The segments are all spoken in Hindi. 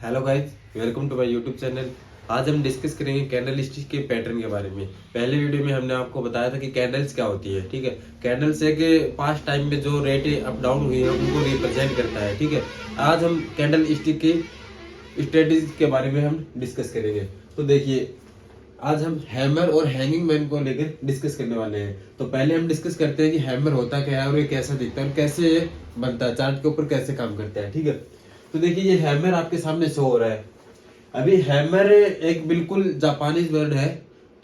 Hello guys, welcome to my YouTube channel. आज हम डिस्कस करेंगे कैंडल स्टिक के पैटर्न के बारे में। पहले वीडियो में हमने आपको बताया था कि कैंडल्स क्या होती है। ठीक है, कैंडल्स है कि पास्ट टाइम में जो रेट अप डाउन हुई है उनको रिप्रेजेंट करता है। ठीक है, आज हम कैंडल स्टिक की स्ट्रेटेजी के बारे में हम डिस्कस करेंगे। तो देखिए, आज हम हैमर और हैंगिंग मैन को लेकर डिस्कस करने वाले हैं। तो पहले हम डिस्कस करते हैं कि हैमर होता क्या है और ये कैसा दिखता है और कैसे ये बनता है, चार्ट के ऊपर कैसे काम करता है। ठीक है, तो देखिए ये हैमर आपके सामने शो हो रहा है। अभी हैमर एक बिल्कुल जापानीज वर्ड है।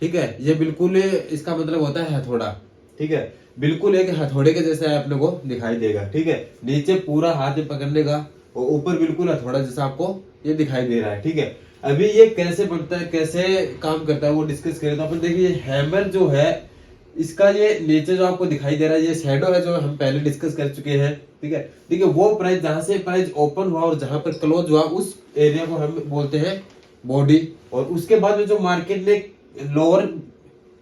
ठीक है, ये बिल्कुल इसका मतलब होता है हथौड़ा। ठीक है, बिल्कुल एक हथौड़े के जैसा अपने को दिखाई देगा। ठीक है, नीचे पूरा हाथ में पकड़ने का और ऊपर बिल्कुल हथौड़ा जैसा आपको ये दिखाई दे रहा है। ठीक है, अभी ये कैसे बनता है, कैसे काम करता है वो डिस्कस करें। तो अपन देखिए हैमर जो है, इसका ये नीचे जो आपको दिखाई दे रहा है ये शैडो है, जो हम पहले डिस्कस कर चुके हैं। ठीक है, देखिए वो प्राइस जहां से प्राइस ओपन हुआ और जहां पर क्लोज हुआ उस एरिया को हम बोलते हैं बॉडी। और उसके बाद में जो मार्केट ने लोअर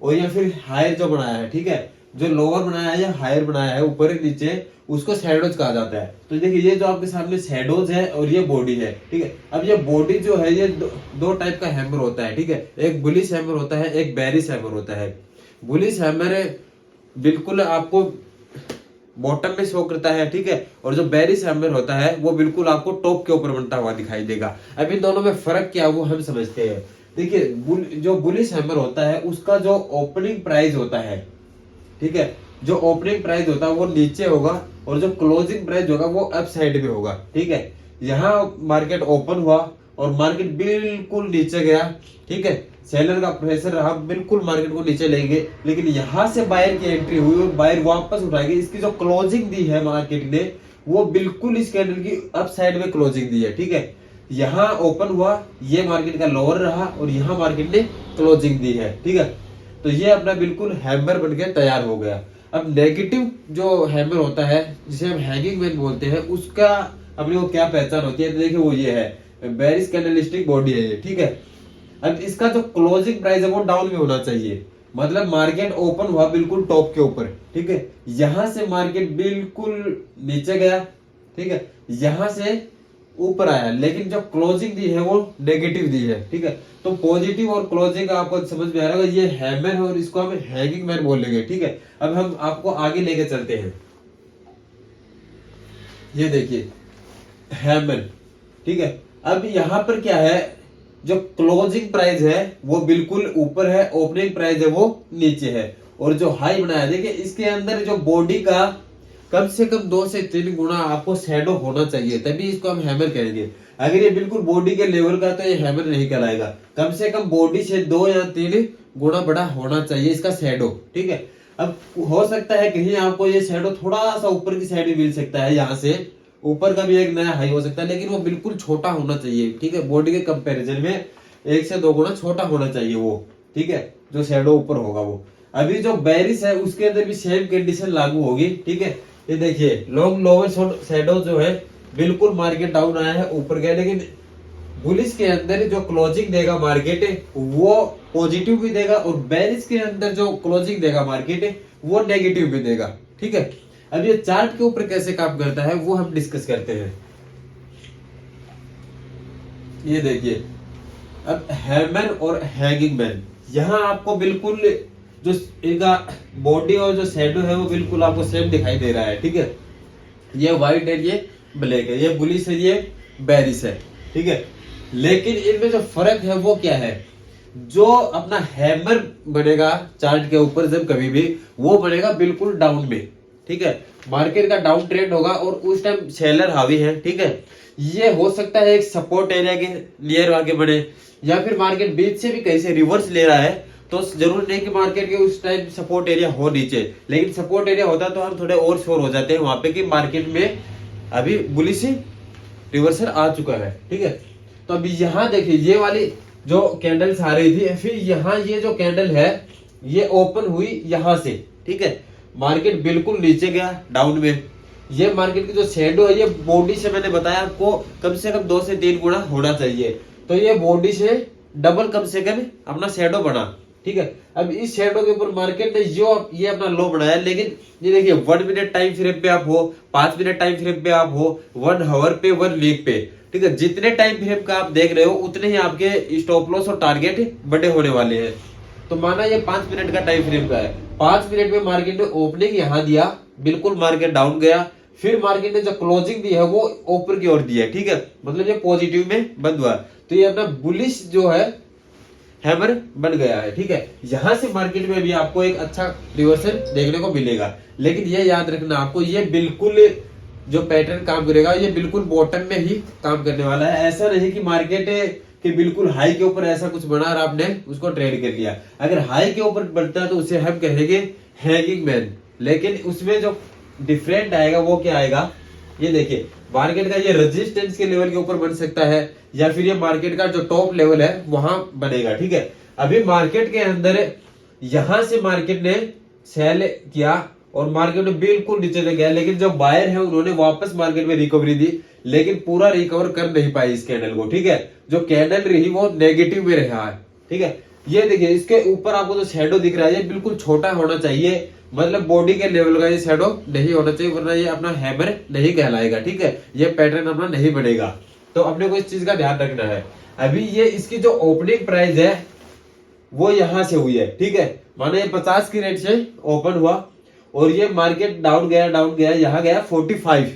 और या फिर हायर जो बनाया है, ठीक है, जो लोअर बनाया है या हायर बनाया है ऊपर नीचे, उसको शैडोज कहा जाता है। तो देखिए ये जो आपके सामने शैडोज है और ये बॉडी है। ठीक है, अब ये बॉडी जो है ये दो टाइप का हैमर होता है। ठीक है, एक बुलिश हैमर होता है, एक बेरिश हैमर होता है। बुलिश हैमर बिल्कुल आपको बॉटम में शो करता है। ठीक है, और जो बेरिश हैमर होता है वो बिल्कुल आपको टॉप के ऊपर बनता हुआ दिखाई देगा। अब इन दोनों में फर्क क्या है वो हम समझते हैं। देखिए जो बुलिश हैमर होता है उसका जो ओपनिंग प्राइस होता है, ठीक है, जो ओपनिंग प्राइस होता है वो नीचे होगा और जो क्लोजिंग प्राइस होगा वो अप साइड में होगा। ठीक है, यहाँ मार्केट ओपन हुआ और मार्केट बिल्कुल नीचे गया। ठीक है, सेलर का प्रेशर रहा, बिल्कुल मार्केट को नीचे ले गए, लेकिन यहाँ से बायर की एंट्री हुई और बायर वापस उठाएगी। इसकी जो क्लोजिंग दी है मार्केट ने वो बिल्कुल इस कैंडल की अप साइड में क्लोजिंग दी है। ठीक है, यहाँ ओपन हुआ, ये मार्केट का लोअर रहा और यहाँ मार्केट ने क्लोजिंग दी है। ठीक है, तो ये अपना बिल्कुल हैमर बनके तैयार हो गया। अब नेगेटिव जो हैमर होता है जिसे हम हैंगिंग मैन बोलते हैं, उसका अपने को क्या पहचान होती है। तो देखिए वो ये है, बेरिश कैंडलस्टिक बॉडी है ये। ठीक है, अब इसका जो क्लोजिंग प्राइस है वो डाउन में होना चाहिए, मतलब मार्केट ओपन हुआ बिल्कुल टॉप के ऊपर। ठीक है, यहां से मार्केट बिल्कुल नीचे गया। ठीक है, यहां से ऊपर आया, लेकिन जो क्लोजिंग दी है वो नेगेटिव दी है। ठीक है, तो पॉजिटिव और क्लोजिंग आपको समझ में आ रहा होगा, ये हैमर है और इसको हम हैंगिंग मैन बोलेंगे। ठीक है, अब हम आपको आगे लेके चलते हैं। ये देखिए हैमर। ठीक है, अब यहां पर क्या है, जो क्लोजिंग प्राइस है वो बिल्कुल ऊपर है, ओपनिंग प्राइस है वो नीचे है, और जो हाई बनाया देखिए इसके अंदर जो बॉडी का कम से कम 2 से 3 गुना आपको शैडो होना चाहिए, तभी इसको हम हैमर कहेंगे। अगर ये बिल्कुल बॉडी के लेवल का तो ये हैमर नहीं कहलाएगा। कम से कम बॉडी से 2 या 3 गुना बड़ा होना चाहिए इसका शैडो। ठीक है, अब हो सकता है कहीं आपको ये शैडो थोड़ा सा ऊपर की साइड में मिल सकता है, यहाँ से ऊपर का भी एक नया हाई हो सकता है, लेकिन वो बिल्कुल छोटा होना चाहिए। ठीक है, बॉडी के कंपैरिजन में 1 से 2 गुना छोटा होना चाहिए वो। ठीक है, जो शैडो ऊपर होगा वो। अभी जो बेरिश है उसके अंदर भी सेम कंडीशन लागू होगी। ठीक है, ये देखिए लॉन्ग लोअर शैडो जो है बिल्कुल मार्केट डाउन आया है, ऊपर गया, लेकिन बुलिश के अंदर जो क्लोजिंग देगा मार्केट वो पॉजिटिव भी देगा और बेरिश के अंदर जो क्लोजिंग देगा मार्केट वो नेगेटिव भी देगा। ठीक है, अब ये चार्ट के ऊपर कैसे काम करता है वो हम डिस्कस करते हैं। ये देखिए, अब हैमर और हैंगिंग मैन, यहाँ आपको बिल्कुल जो इनका बॉडी और जो शैडो है वो बिल्कुल आपको सेम दिखाई दे रहा है। ठीक है, ये व्हाइट है, ये ब्लैक है, ये बुलिश है, ये बेरिश है। ठीक है, लेकिन इनमें जो फर्क है वो क्या है, जो अपना हैमर बनेगा चार्ट के ऊपर जब कभी भी, वो बनेगा बिल्कुल डाउन में। ठीक है, मार्केट का डाउन ट्रेंड होगा और उस टाइम सेलर हावी है। ठीक है, ये हो सकता है एक सपोर्ट एरिया के नियर आगे बढ़े, या फिर मार्केट बीच से भी कहीं से रिवर्स ले रहा है, तो जरूर नहीं कि मार्केट के उस टाइम सपोर्ट एरिया हो नीचे, लेकिन सपोर्ट एरिया होता तो हम थोड़े और श्योर हो जाते हैं वहां पे कि मार्केट में अभी बुलिश रिवर्सल आ चुका है। ठीक है, तो अभी यहाँ देखिए ये वाली जो कैंडल्स आ रही थी, फिर यहाँ ये जो कैंडल है ये ओपन हुई यहाँ से। ठीक है, मार्केट बिल्कुल नीचे गया डाउन में। ये मार्केट की जो शैडो है ये बॉडी से मैंने बताया आपको कम से कम 2 से 3 गुना होना चाहिए, तो ये बॉडी से डबल कम से कम अपना शैडो बना। ठीक है। अब इस शेडो के ऊपर मार्केट ने ये अपना लो बनाया, लेकिन ये देखिए 1 मिनट टाइम फ्रेम पे आप हो, 5 मिनट टाइम फ्रेम पे आप हो, 1 आवर पे, 1 वीक पे, ठीक है, जितने टाइम फ्रेम का आप देख रहे हो उतने ही आपके स्टॉप लॉस और टारगेट बड़े होने वाले हैं। तो माना ये 5 मिनट का टाइम फ्रेम का है, 5 मिनट में मार्केट ने ओपनिंग यहाँ दिया, बिल्कुल मार्केट डाउन गया, फिर मार्केट ने जो क्लोजिंग दी है वो ऊपर की ओर दी है, ठीक है, मतलब ये पॉजिटिव में बंद हुआ। तो ये अपना बुलिश जो है हैमर बन गया है, ठीक है। यहां से मार्केट में भी आपको एक अच्छा रिवर्सल देखने को मिलेगा, लेकिन ये याद रखना आपको, ये बिल्कुल जो पैटर्न काम करेगा ये बिल्कुल बॉटम में ही काम करने वाला है। ऐसा नहीं कि मार्केट के बिल्कुल हाई के ऊपर ऐसा कुछ बना और आपने उसको ट्रेड कर लिया। अगर हाई के ऊपर बनता है तो उसे हम कहेंगे हैंगिंग मैन, लेकिन उसमें जो डिफरेंट आएगा वो क्या आएगा, ये देखिए मार्केट का ये रेजिस्टेंस के लेवल के ऊपर बन सकता है, या फिर ये मार्केट का जो टॉप लेवल है वहां बनेगा, ठीक है। अभी मार्केट के अंदर यहां से मार्केट ने सेल किया और मार्केट में बिल्कुल नीचे तक गया, लेकिन जो बायर है उन्होंने वापस मार्केट में रिकवरी दी, लेकिन पूरा रिकवर कर नहीं पाई इस कैंडल को, ठीक है। जो कैंडल रही वो नेगेटिव में रहा है, ठीक है। ये देखिए इसके ऊपर आपको जो शैडो दिख रहा है ये बिल्कुल छोटा होना चाहिए, मतलब बॉडी के लेवल का ये शैडो नहीं होना चाहिए, वरना ये अपना हैमर नहीं कहलाएगा, ठीक है। ये पैटर्न अपना नहीं बनेगा, तो अपने को इस चीज का ध्यान रखना है। अभी ये इसकी जो ओपनिंग प्राइस है वो यहां से हुई है, ठीक है, माने 50 की रेट से ओपन हुआ और ये मार्केट डाउन गया, यहाँ गया 45,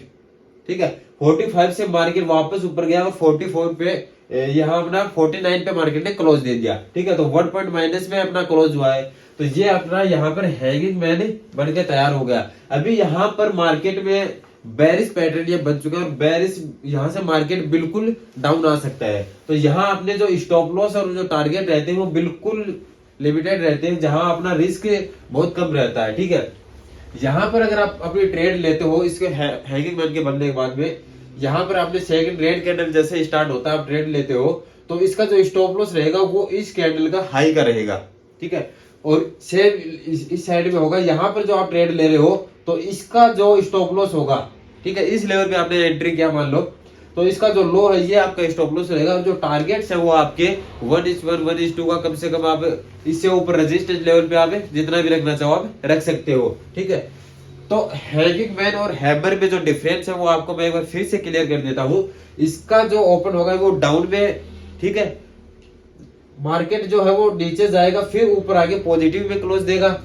ठीक है। 45 से मार्केट वापस ऊपर गया और 44 पे यहाँ अपना 49 पे मार्केट ने क्लोज दे दिया, ठीक है। तो 1 पॉइंट माइनस में अपना क्लोज हुआ है, तो ये अपना यहाँ पर हैंगिंग मैन बन के तैयार हो गया। अभी यहाँ पर मार्केट में बेरिश पैटर्न ये बन चुका है और बेरिश यहाँ से मार्केट बिल्कुल डाउन आ सकता है। तो यहाँ अपने जो स्टॉप लॉस और जो टारगेट रहते हैं वो बिल्कुल लिमिटेड रहते हैं, जहां अपना रिस्क बहुत कम रहता है, ठीक है। यहाँ पर अगर आप अपनी ट्रेड लेते हो इसके हैंगिंग मैन के बनने के बाद में, यहाँ पर आपने सेकंड रेड कैंडल जैसे स्टार्ट होता है आप ट्रेड लेते हो, तो इसका जो स्टॉप लॉस रहेगा वो इस कैंडल का हाई का रहेगा, ठीक है। और सेम इस साइड में होगा, यहाँ पर जो आप ट्रेड ले रहे हो तो इसका जो स्टॉप लॉस होगा, ठीक है, इस लेवल पे आपने एंट्री किया मान लो, तो इसका जो लो है ये आपका स्टॉप लॉस रहेगा। और जो टारगेट्स है वो आपके 1:1 1:2 का कम से कम आप इससे ऊपर रेजिस्टेंस लेवल पे आप जितना भी रखना चाहो आप रख सकते हो, ठीक है। तो हैंगिंग मैन और हैमर में जो डिफरेंस है वो आपको मैं एक बार फिर से क्लियर कर देता हूँ। इसका जो ओपन होगा वो डाउन में, ठीक है, मार्केट जो है वो नीचे जाएगा फिर ऊपर आके पॉजिटिव में क्लोज देगा।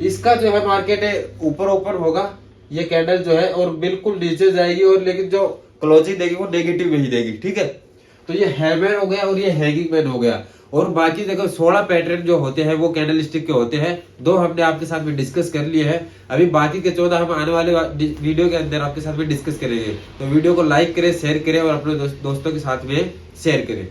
इसका जो है मार्केट ऊपर ओपन होगा ये कैंडल जो है और बिल्कुल नीचे जाएगी, और लेकिन जो क्लोजिंग देगी वो नेगेटिव में ही देगी, ठीक है। तो ये हैमर हो गया और ये हैंगिंग मैन हो गया। और बाकी देखो 16 पैटर्न जो होते हैं वो कैंडल स्टिक के होते हैं, 2 हमने आपके साथ में डिस्कस कर लिए हैं। अभी बाकी के 14 हम आने वाले वीडियो के अंदर आपके साथ में डिस्कस करेंगे। तो वीडियो को लाइक करें, शेयर करें और अपने दोस्तों के साथ में शेयर करें।